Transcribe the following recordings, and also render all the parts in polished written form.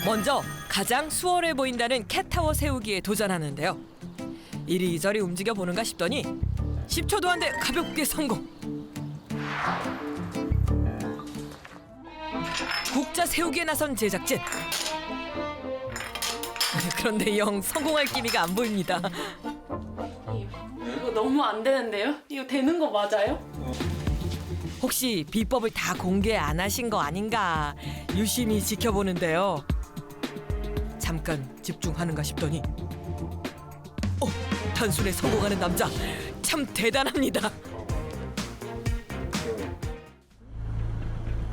먼저 가장 수월해 보인다는 캣타워 세우기에 도전하는데요. 이리저리 움직여 보는가 싶더니 10초도 안 돼 가볍게 성공. 국자 세우기에 나선 제작진. 그런데 영 성공할 기미가 안 보입니다. 이거 너무 안 되는데요? 이거 되는 거 맞아요? 혹시 비법을 다 공개 안 하신 거 아닌가 유심히 지켜보는데요. 잠깐 집중하는가 싶더니 단순에 성공하는 남자 참 대단합니다.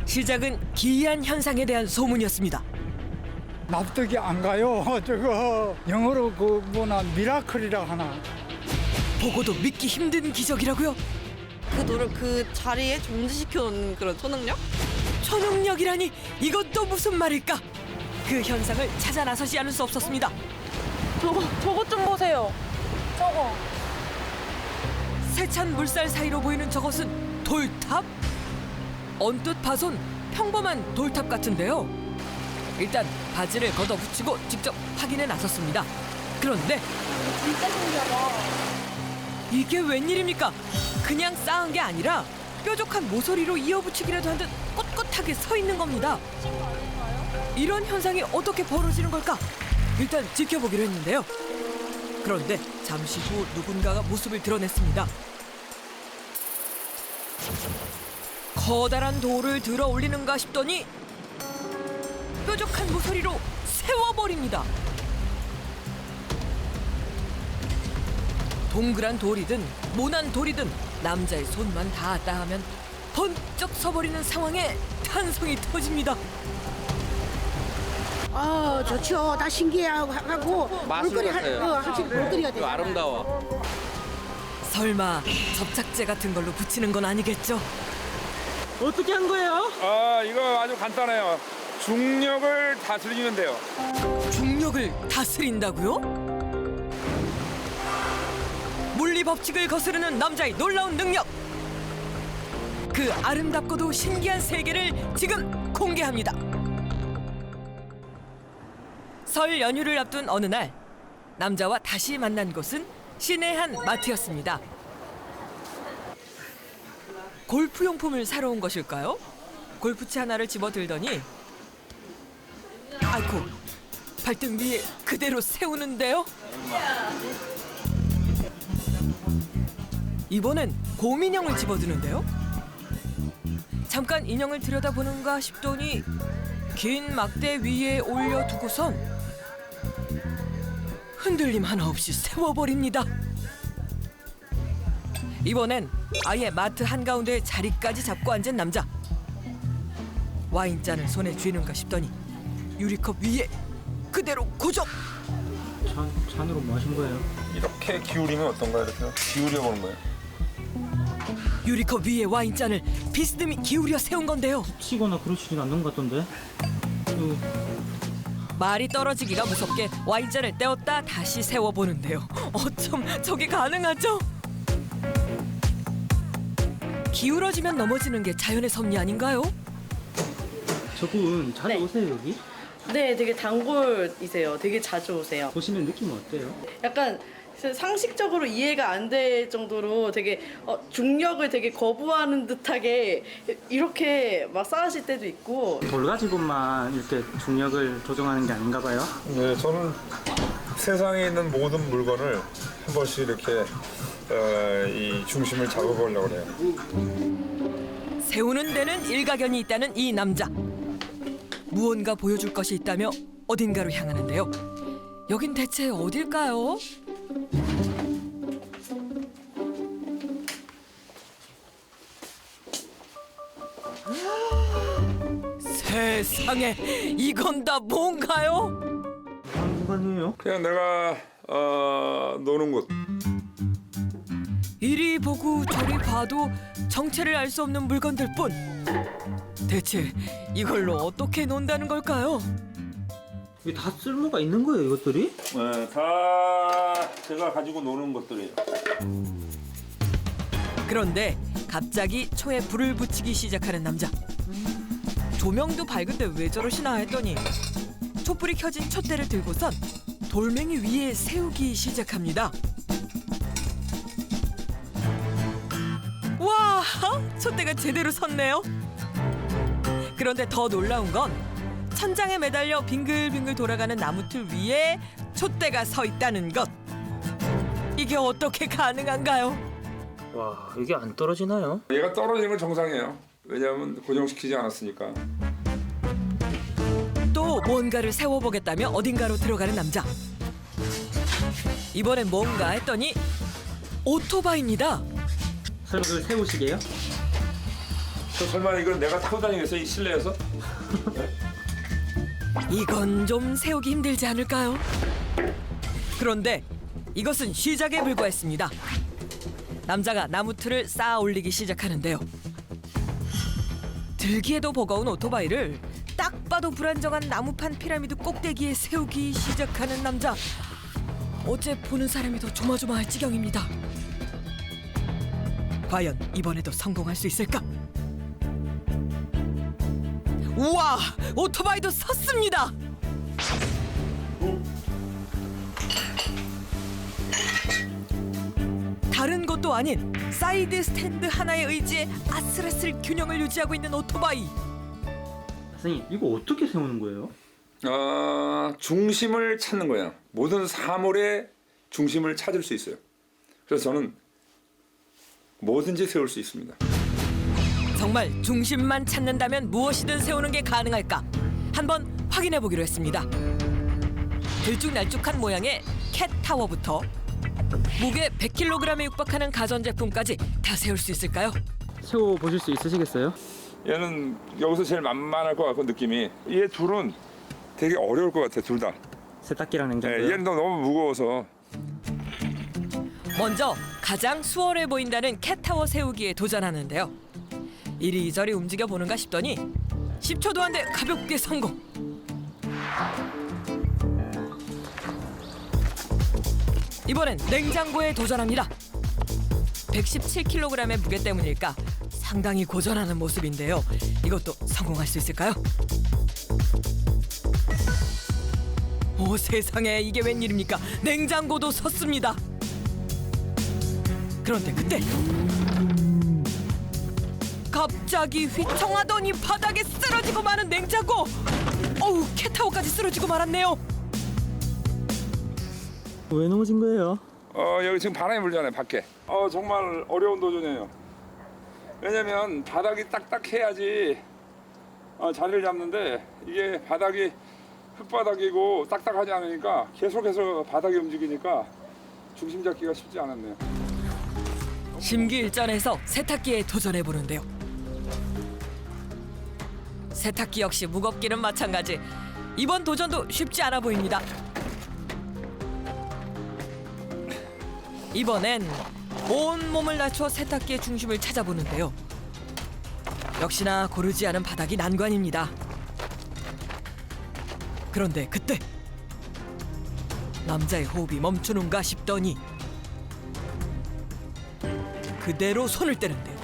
시작은 기이한 현상에 대한 소문이었습니다. 납득이 안 가요. 저거 영어로 그 뭐나 미라클이라 하나. 보고도 믿기 힘든 기적이라고요? 그 돌을 그 자리에 정지시켜 놓는 그런 초능력? 초능력이라니 이것도 무슨 말일까? 그 현상을 찾아 나서지 않을 수 없었습니다. 저거 좀 보세요. 저거. 세찬 물살 사이로 보이는 저것은 돌탑? 언뜻 봐선 평범한 돌탑 같은데요. 일단 바지를 걷어붙이고 직접 확인에 나섰습니다. 그런데 진짜 신기하다. 이게 웬일입니까? 그냥 쌓은 게 아니라 뾰족한 모서리로 이어붙이기라도 한 듯 꼿꼿하게 서 있는 겁니다. 이런 현상이 어떻게 벌어지는 걸까? 일단 지켜보기로 했는데요. 그런데 잠시 후 누군가가 모습을 드러냈습니다. 커다란 돌을 들어 올리는가 싶더니 뾰족한 모서리로 세워버립니다. 동그란 돌이든 모난 돌이든 남자의 손만 닿았다 하면 번쩍 서버리는 상황에 탄성이 터집니다. 아 좋죠. 다 신기하고 마술 같아요. 확실히 볼거리가 돼요. 아름다워. 설마 접착제 같은 걸로 붙이는 건 아니겠죠? 어떻게 한 거예요? 이거 아주 간단해요. 중력을 다스리면 돼요. 중력을 다스린다고요? 물리 법칙을 거스르는 남자의 놀라운 능력. 그 아름답고도 신기한 세계를 지금 공개합니다. 설 연휴를 앞둔 어느 날 남자와 다시 만난 곳은 시내 한 마트였습니다. 골프용품을 사러 온 것일까요? 골프채 하나를 집어들더니 아이고 발등 위에 그대로 세우는데요. 이번엔 곰인형을 집어드는데요. 잠깐 인형을 들여다보는가 싶더니 긴 막대 위에 올려두고선 흔들림 하나 없이 세워버립니다. 이번엔 아예 마트 한가운데 자리까지 잡고 앉은 남자. 와인잔을 손에 쥐는가 싶더니 유리컵 위에 그대로 고정. 잔으로 뭐 하신 거예요? 이렇게 기울이면 어떤가요? 이렇게 기울여 보는 거예요. 유리컵 위에 와인잔을 비스듬히 기울여 세운 건데요. 치거나 그러시진 않는 것 같던데? 말이 떨어지기가 무섭게 와인잔을 떼었다 다시 세워보는데요. 어쩜 저게 가능하죠? 기울어지면 넘어지는 게 자연의 섭리 아닌가요? 저분 자주 네. 오세요 여기? 네, 되게 단골이세요. 되게 자주 오세요. 보시면 느낌은 어때요? 약간 상식적으로 이해가 안 될 정도로 되게 중력을 되게 거부하는 듯하게 이렇게 막 쌓으실 때도 있고. 돌 가지고만 이렇게 중력을 조정하는 게 아닌가 봐요? 네, 저는 세상에 있는 모든 물건을 한 번씩 이렇게 이 중심을 잡아보려고 해요. 세우는 데는 일가견이 있다는 이 남자. 무언가 보여줄 것이 있다며 어딘가로 향하는데요. 여긴 대체 어딜까요? 세상에 이건 다 뭔가요? 무슨 공간이에요? 그냥 내가 노는 곳. 이리 보고 저리 봐도 정체를 알 수 없는 물건들 뿐. 대체 이걸로 어떻게 논다는 걸까요? 이게 다 쓸모가 있는 거예요 이것들이? 네, 다 제가 가지고 노는 것들이에요. 그런데 갑자기 초에 불을 붙이기 시작하는 남자. 조명도 밝은데 왜 저러시나 했더니 촛불이 켜진 촛대를 들고선 돌멩이 위에 세우기 시작합니다. 와, 촛대가 제대로 섰네요. 그런데 더 놀라운 건 천장에 매달려 빙글빙글 돌아가는 나무틀 위에 촛대가 서 있다는 것. 이게 어떻게 가능한가요? 와, 이게 안 떨어지나요? 얘가 떨어지는 건 정상이에요. 왜냐하면 고정시키지 않았으니까. 또 뭔가를 세워보겠다며 어딘가로 들어가는 남자. 이번엔 뭔가 했더니 오토바이입니다. 설마 그걸 세우시게요? 저 설마 이걸 내가 타고 다니겠어? 이 실내에서? 이건 좀 세우기 힘들지 않을까요? 그런데 이것은 시작에 불과했습니다. 남자가 나무틀을 쌓아 올리기 시작하는데요. 들기에도 버거운 오토바이를 딱 봐도 불안정한 나무판 피라미드 꼭대기에 세우기 시작하는 남자. 어째 보는 사람이 더 조마조마할 지경입니다. 과연 이번에도 성공할 수 있을까? 우와! 오토바이도 섰습니다! 다른 것도 아닌 사이드 스탠드 하나에 의지해 아슬아슬 균형을 유지하고 있는 오토바이. 선생님, 이거 어떻게 세우는 거예요? 중심을 찾는 거야. 모든 사물의 중심을 찾을 수 있어요. 그래서 저는 뭐든지 세울 수 있습니다. 정말 중심만 찾는다면 무엇이든 세우는 게 가능할까? 한번 확인해 보기로 했습니다. 들쭉날쭉한 모양의 캣타워부터 무게 100kg에 육박하는 가전제품까지 다 세울 수 있을까요? 세워보실 수 있으시겠어요? 얘는 여기서 제일 만만할 것 같고 느낌이. 얘 둘은 되게 어려울 것 같아. 둘 다. 세탁기랑 네, 냉장고요? 얘는 너무 무거워서. 먼저 가장 수월해 보인다는 캣타워 세우기에 도전하는데요. 이리저리 움직여 보는가 싶더니 10초도 안 돼 가볍게 성공. 이번엔 냉장고에 도전합니다. 117kg의 무게 때문일까 상당히 고전하는 모습인데요. 이것도 성공할 수 있을까요? 오, 세상에 이게 웬일입니까? 냉장고도 섰습니다. 그런데 그때 갑자기 휘청하더니 바닥에 쓰러지고 마는 냉장고. 어우, 캣타워까지 쓰러지고 말았네요. 왜 넘어진 거예요? 여기 지금 바람이 불잖아요. 밖에. 정말 어려운 도전이에요. 왜냐면 바닥이 딱딱해야지 자리를 잡는데 이게 바닥이 흙바닥이고 딱딱하지 않으니까 계속해서 바닥이 움직이니까 중심 잡기가 쉽지 않았네요. 심기일전해서 세탁기에 도전해 보는데요. 세탁기 역시 무겁기는 마찬가지. 이번 도전도 쉽지 않아 보입니다. 이번엔 온 몸을 낮춰 세탁기의 중심을 찾아보는데요. 역시나 고르지 않은 바닥이 난관입니다. 그런데 그때 남자의 호흡이 멈추는가 싶더니 그대로 손을 떼는데요.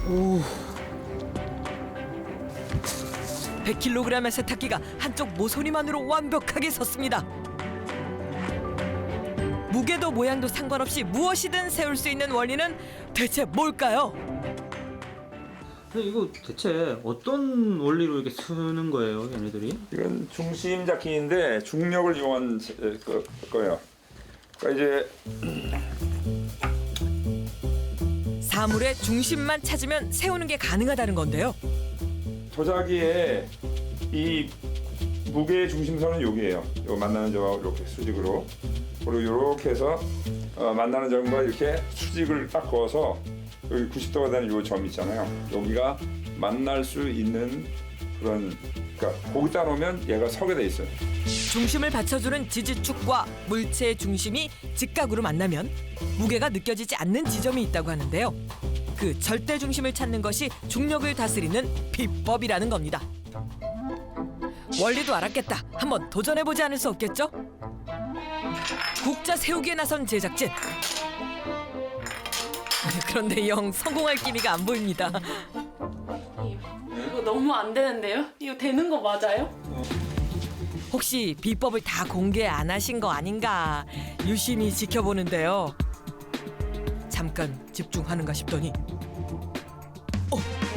오. 100kg의 세탁기가 한쪽 모서리만으로 완벽하게 섰습니다. 무게도 모양도 상관없이 무엇이든 세울 수 있는 원리는 대체 뭘까요? 근데 이거 대체 어떤 원리로 이렇게 쓰는 거예요, 얘네들이? 이건 중심 잡기인데 중력을 이용한 거예요. 그러니까 이제 사물의 중심만 찾으면 세우는 게 가능하다는 건데요. 도자기의 이 무게의 중심선은 여기예요. 요 만나는 점하고 이렇게 수직으로, 그리고 이렇게 해서 만나는 점과 이렇게 수직을 딱 그어서 여기 90도가 되는 요 점 있잖아요. 여기가 만날 수 있는 그런, 그러니까 거기다 놓으면 얘가 서게 돼 있어요. 중심을 받쳐주는 지지축과 물체의 중심이 직각으로 만나면 무게가 느껴지지 않는 지점이 있다고 하는데요. 그 절대 중심을 찾는 것이 중력을 다스리는 비법이라는 겁니다. 원리도 알았겠다. 한번 도전해보지 않을 수 없겠죠? 국자 세우기에 나선 제작진. 그런데 영 성공할 기미가 안 보입니다. 이거 너무 안 되는데요? 이거 되는 거 맞아요? 혹시 비법을 다 공개 안 하신 거 아닌가 유심히 지켜보는데요. 잠깐 집중하는가 싶더니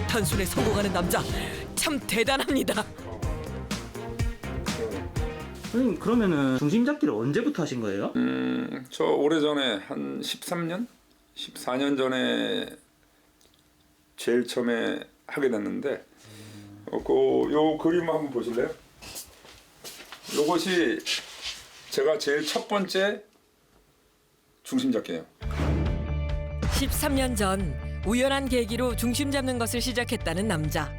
단순에 성공하는 남자 참 대단합니다. 선생님 그러면은 중심 잡기를 언제부터 하신 거예요? 저 오래전에 한 13년? 14년 전에 제일 처음에 하게 됐는데 요 그림 한번 보실래요? 요것이 제가 제일 첫 번째 중심 잡기예요. 13년 전 우연한 계기로 중심 잡는 것을 시작했다는 남자.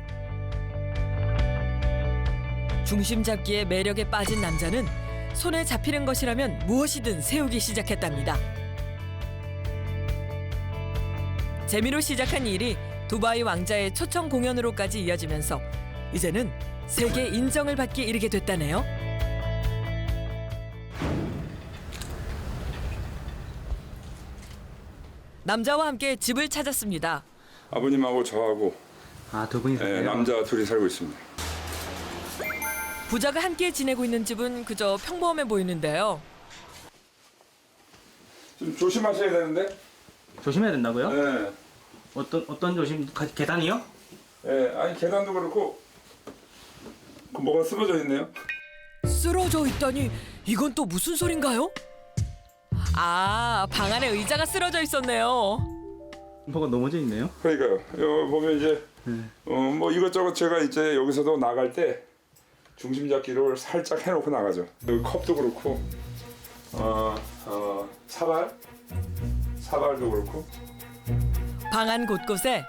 중심 잡기의 매력에 빠진 남자는 손에 잡히는 것이라면 무엇이든 세우기 시작했답니다. 재미로 시작한 일이 두바이 왕자의 초청 공연으로까지 이어지면서 이제는 세계 인정을 받기 이르게 됐다네요. 남자와 함께 집을 찾았습니다. 아버님하고 저하고 두 분이 사세요? 남자 둘이 살고 있습니다. 부자가 함께 지내고 있는 집은 그저 평범해 보이는데요. 좀 조심하셔야 되는데. 조심해야 된다고요? 네. 어떤 조심? 계단이요? 네, 아니 계단도 그렇고 뭐가 쓰러져 있네요. 쓰러져 있다니 이건 또 무슨 소린가요? 방 안에 의자가 쓰러져 있었네요. 뭐가 넘어져 있네요? 그러니까요. 요 보면 이제 뭐 이것저것 제가 이제 여기서도 나갈 때 중심 잡기를 살짝 해놓고 나가죠. 여기 컵도 그렇고 사발도 그렇고. 방 안 곳곳에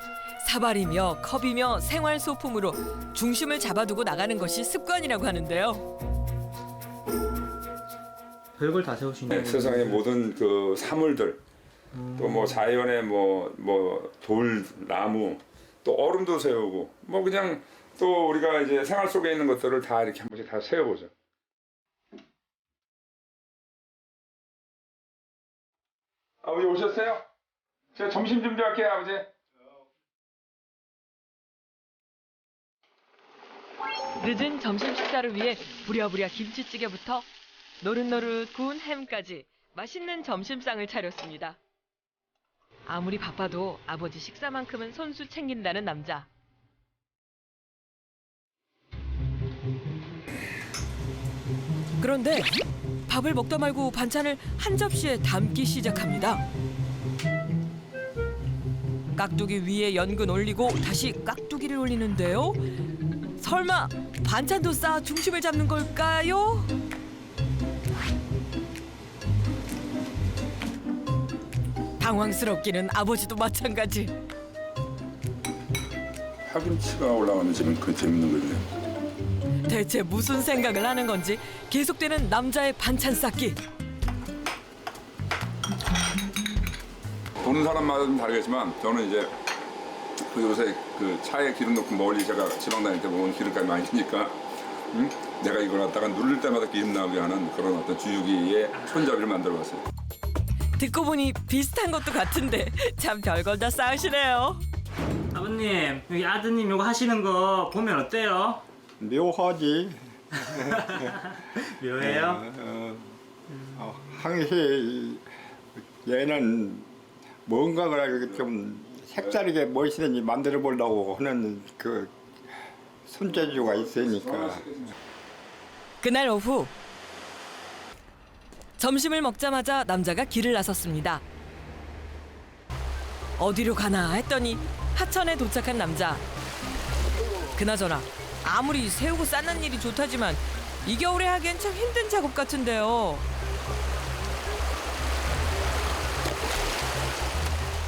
사발이며 컵이며 생활 소품으로 중심을 잡아두고 나가는 것이 습관이라고 하는데요. 별걸 다 세우시는 네, 세상의 모든 그 사물들, 또 뭐 자연의 뭐 돌, 나무, 또 얼음도 세우고, 뭐 그냥 또 우리가 이제 생활 속에 있는 것들을 다 이렇게 한 번씩 다 세워보죠. 아버지 오셨어요? 제가 점심 준비할게요, 아버지. 늦은 점심 식사를 위해 부랴부랴 김치찌개부터 노릇노릇 구운 햄까지 맛있는 점심상을 차렸습니다. 아무리 바빠도 아버지 식사만큼은 손수 챙긴다는 남자. 그런데 밥을 먹다 말고 반찬을 한 접시에 담기 시작합니다. 깍두기 위에 연근 올리고 다시 깍두기를 올리는데요. 설마 반찬도 쌓아 중심을 잡는 걸까요? 당황스럽기는 아버지도 마찬가지. 파김치가 올라가는 집은 그 재밌는 거예요. 대체 무슨 생각을 하는 건지 계속되는 남자의 반찬 쌓기. 보는 사람마다 좀 다르겠지만 저는 이제 그 요새 그 차에 기름 넣고 멀리 제가 지방 다닐 때 보면 기름값이 많이 드니까 내가 이걸 갖다가 누를 때마다 기름 나오게 하는 그런 어떤 주유기의 손잡이를 만들어 봤어요. 듣고 보니 비슷한 것도 같은데 참 별걸 다 쌓으시네요. 아버님 여기 아드님 이거 하시는 거 보면 어때요? 묘하지. 묘해요? 항시 얘는 뭔가를 좀 색다르게 멋있는지 만들어 보려고 하는 그 손재주가 있으니까. 그날 오후 점심을 먹자마자 남자가 길을 나섰습니다. 어디로 가나 했더니 하천에 도착한 남자. 그나저나 아무리 세우고 쌓는 일이 좋다지만 이 겨울에 하기엔 참 힘든 작업 같은데요.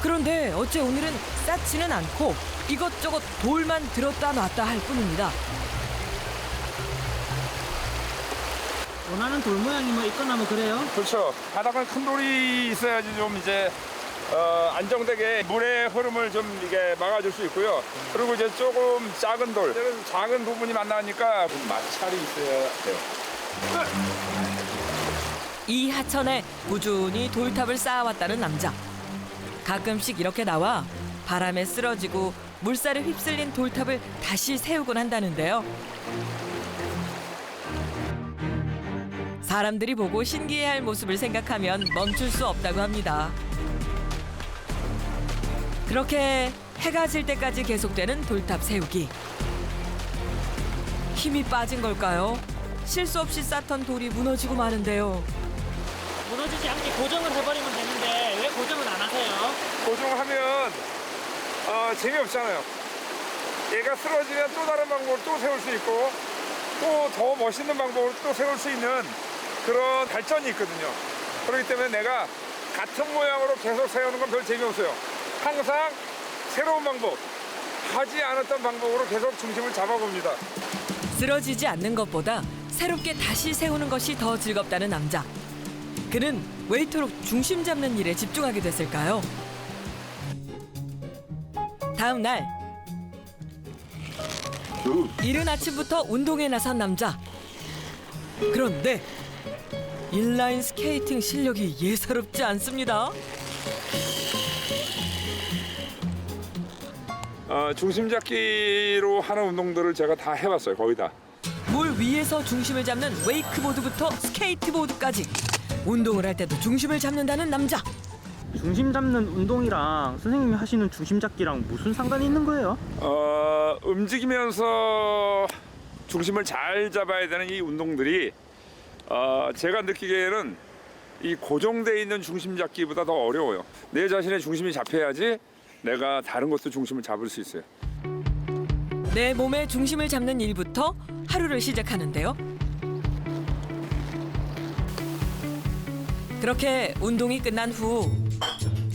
그런데 어째 오늘은 쌓지는 않고 이것저것 돌만 들었다 놨다 할 뿐입니다. 원하는 돌 모양이 뭐 있거나 뭐 그래요? 그렇죠. 바닥은 큰 돌이 있어야지 좀 이제 안정되게 물의 흐름을 좀 이게 막아줄 수 있고요. 그리고 이제 조금 작은 돌, 작은 부분이 만나니까 마찰이 있어야 돼요. 이 하천에 꾸준히 돌탑을 쌓아왔다는 남자. 가끔씩 이렇게 나와 바람에 쓰러지고 물살에 휩쓸린 돌탑을 다시 세우곤 한다는데요. 사람들이 보고 신기해할 모습을 생각하면 멈출 수 없다고 합니다. 그렇게 해가 질 때까지 계속되는 돌탑 세우기. 힘이 빠진 걸까요? 실수 없이 쌓던 돌이 무너지고 마는데요. 무너지지 않게 고정을 해버리면 되는데 왜 고정을 안 하세요? 고정하면 재미없잖아요. 얘가 쓰러지면 또 다른 방법으로 또 세울 수 있고 또 더 멋있는 방법으로 또 세울 수 있는 그런 발전이 있거든요. 그렇기 때문에 내가 같은 모양으로 계속 세우는 건 별 재미없어요. 항상 새로운 방법, 하지 않았던 방법으로 계속 중심을 잡아봅니다. 쓰러지지 않는 것보다 새롭게 다시 세우는 것이 더 즐겁다는 남자. 그는 왜 이토록 중심 잡는 일에 집중하게 됐을까요? 다음 날 이른 아침부터 운동에 나선 남자. 그런데 인라인 스케이팅 실력이 예사롭지 않습니다. 중심 잡기로 하는 운동들을 제가 다 해봤어요. 거의 다. 물 위에서 중심을 잡는 웨이크보드부터 스케이트보드까지 운동을 할 때도 중심을 잡는다는 남자. 중심 잡는 운동이랑 선생님이 하시는 중심 잡기랑 무슨 상관이 있는 거예요? 움직이면서 중심을 잘 잡아야 되는 이 운동들이 제가 느끼기에는 이 고정돼 있는 중심 잡기보다 더 어려워요. 내 자신의 중심이 잡혀야지 내가 다른 것도 중심을 잡을 수 있어요. 내 몸의 중심을 잡는 일부터 하루를 시작하는데요. 그렇게 운동이 끝난 후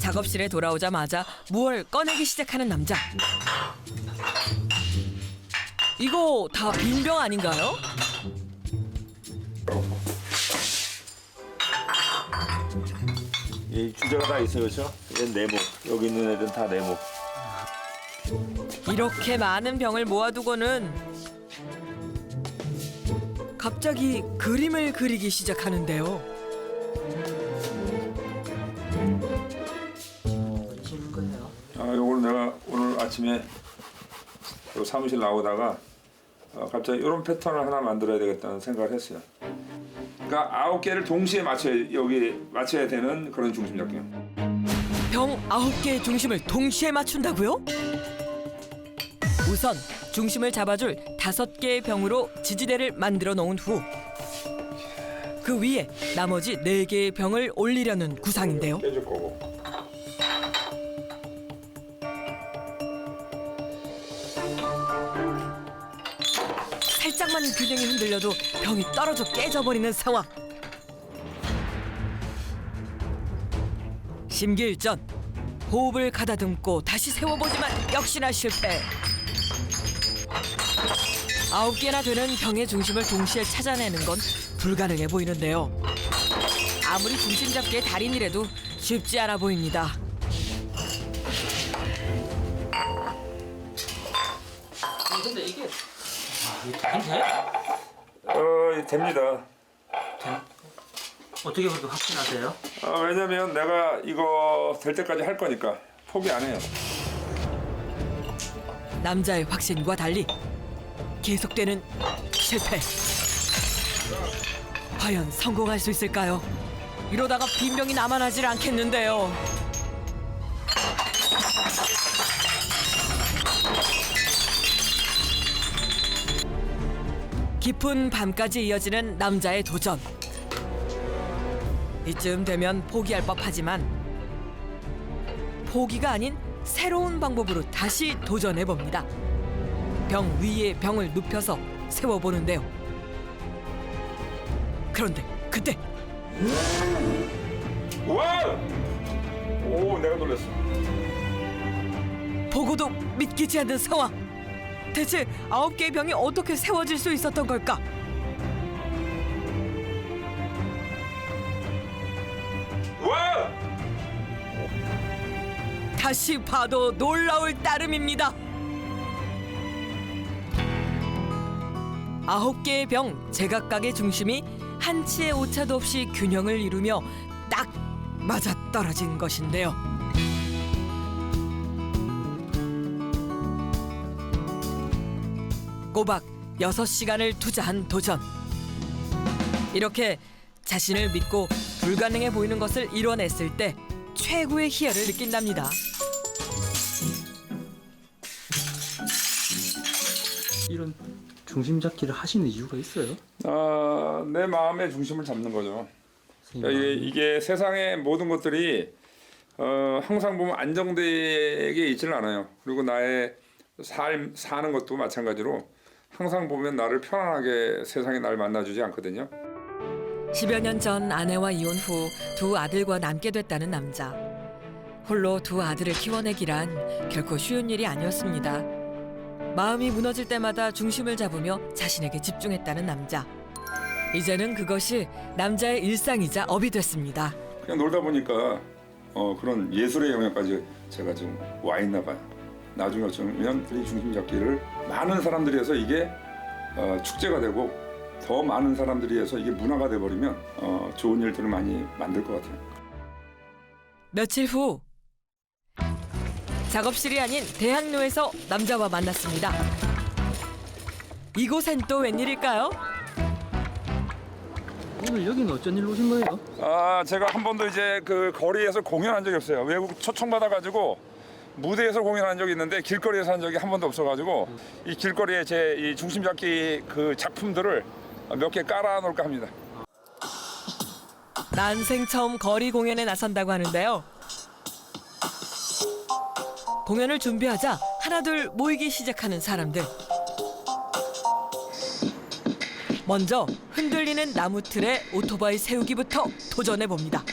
작업실에 돌아오자마자 무얼 꺼내기 시작하는 남자. 이거 다 빈병 아닌가요? 이 주제가 다 있어요, 그렇죠? 얘는 네모, 여기 있는 애들은 다 네모. 이렇게 많은 병을 모아두고는 갑자기 그림을 그리기 시작하는데요. 요걸 내가 오늘 아침에 요 사무실 나오다가 갑자기 이런 패턴을 하나 만들어야 되겠다는 생각을 했어요. 그러니까 9개를 동시에 맞춰야 되는 그런 중심 잡기요. 병 9개의 중심을 동시에 맞춘다고요? 우선 중심을 잡아줄 5개의 병으로 지지대를 만들어 놓은 후 그 위에 나머지 4개의 병을 올리려는 구상인데요. 깨질 거고. 살짝만 균형이 흔들려도 병이 떨어져 깨져버리는 상황. 심기일전. 호흡을 가다듬고 다시 세워보지만 역시나 실패. 9개나 되는 병의 중심을 동시에 찾아내는 건 불가능해 보이는데요. 아무리 중심 잡기의 달인이라도 쉽지 않아 보입니다. 근데 이게 돼? 됩니다. 어떻게 그렇게 확신하세요? 왜냐면 내가 이거 될 때까지 할 거니까 포기 안 해요. 남자의 확신과 달리 계속되는 실패. 과연 성공할 수 있을까요? 이러다가 빈병이 남아나질 않겠는데요. 깊은 밤까지 이어지는 남자의 도전. 이쯤 되면 포기할 법하지만 포기가 아닌 새로운 방법으로 다시 도전해봅니다. 병 위에 병을 눕혀서 세워보는데요. 그런데 그때 와! 오, 내가 놀랐어. 보고도 믿기지 않는 상황. 대체 9개의 병이 어떻게 세워질 수 있었던 걸까? 와! 다시 봐도 놀라울 따름입니다. 9개의 병 제각각의 중심이 한치의 오차도 없이 균형을 이루며 딱 맞아떨어진 것인데요. 꼬박 6시간을 투자한 도전. 이렇게 자신을 믿고 불가능해 보이는 것을 이뤄냈을 때 최고의 희열을 느낀답니다. 이런 중심 잡기를 하시는 이유가 있어요? 내 마음의 중심을 잡는 거죠. 그러니까 이게 세상의 모든 것들이 항상 보면 안정되게 있지는 않아요. 그리고 나의 삶 사는 것도 마찬가지로 항상 보면 나를 편안하게 세상이 날 만나주지 않거든요. 10여 년 전 아내와 이혼 후 두 아들과 남게 됐다는 남자. 홀로 두 아들을 키워내기란 결코 쉬운 일이 아니었습니다. 마음이 무너질 때마다 중심을 잡으며 자신에게 집중했다는 남자. 이제는 그것이 남자의 일상이자 업이 됐습니다. 그냥 놀다 보니까 그런 예술의 영역까지 제가 좀 와 있나 봐요. 나중에 어쩌면 이 중심 잡기를 많은 사람들이 해서 이게 축제가 되고 더 많은 사람들이 해서 이게 문화가 돼버리면 좋은 일들을 많이 만들 것 같아요. 며칠 후 작업실이 아닌 대학로에서 남자와 만났습니다. 이곳엔 또 웬일일까요? 오늘 여기는 어쩐 일로 오신 거예요? 제가 한 번도 이제 그 거리에서 공연한 적이 없어요. 외국 초청 받아가지고 무대에서 공연한 적이 있는데 길거리에서 한 적이 한 번도 없어가지고 이 길거리에 제 이 중심 잡기 그 작품들을 몇 개 깔아놓을까 합니다. 난생 처음 거리 공연에 나선다고 하는데요. 공연을 준비하자 하나둘 모이기 시작하는 사람들. 먼저 흔들리는 나무 틀에 오토바이 세우기부터 도전해 봅니다.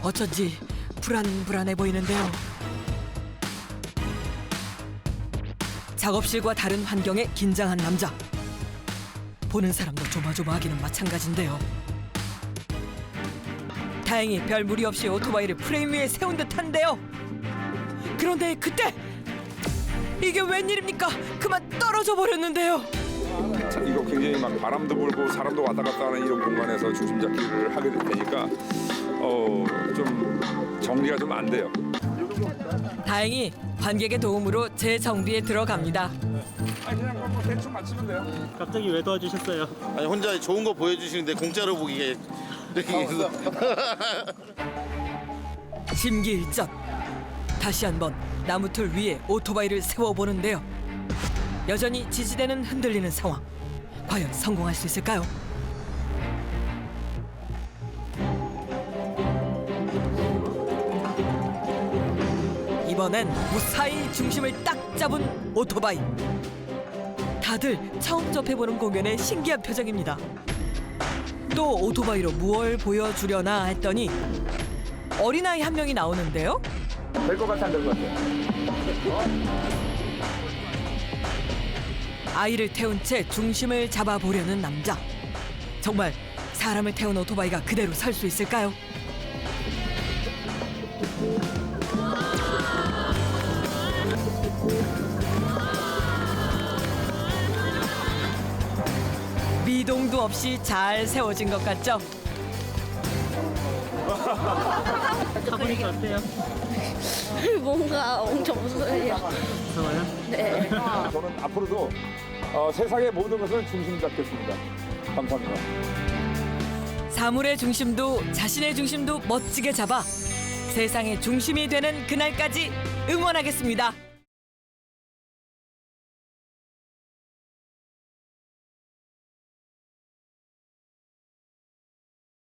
어쩐지 불안해 보이는데요. 작업실과 다른 환경에 긴장한 남자. 보는 사람도 조마조마하기는 마찬가지인데요. 다행히 별 무리 없이 오토바이를 프레임 위에 세운 듯한데요. 그런데 그때 이게 웬일입니까? 그만 떨어져 버렸는데요. 이거 굉장히 막 바람도 불고 사람도 왔다 갔다 하는 이런 공간에서 중심 잡기를 하게 되니까 좀 정리가 좀 안 돼요. 다행히 관객의 도움으로 재정비에 들어갑니다. 그냥 뭐 대충 맞추면 돼요. 갑자기 왜 도와주셨어요? 아니 혼자 좋은 거 보여주시는데 공짜로 보기에 이렇게 심기일전. 다시 한번 나무틀 위에 오토바이를 세워보는데요. 여전히 지지대는 흔들리는 상황. 과연 성공할 수 있을까요? 이번엔 무사히 중심을 딱 잡은 오토바이. 다들 처음 접해보는 공연에 신기한 표정입니다. 또 오토바이로 무얼 보여주려나 했더니 어린아이 한 명이 나오는데요. 될 것 같아, 안 될 것 같아? 아이를 태운 채 중심을 잡아보려는 남자. 정말 사람을 태운 오토바이가 그대로 설 수 있을까요? 미동도 없이 잘 세워진 것 같죠? 타보니까 어때요? 뭔가 엄청 무서워요. 무서워요? 네. 저는 앞으로도 세상의 모든 것을 중심 잡겠습니다. 감사합니다. 사물의 중심도 자신의 중심도 멋지게 잡아 세상의 중심이 되는 그날까지 응원하겠습니다.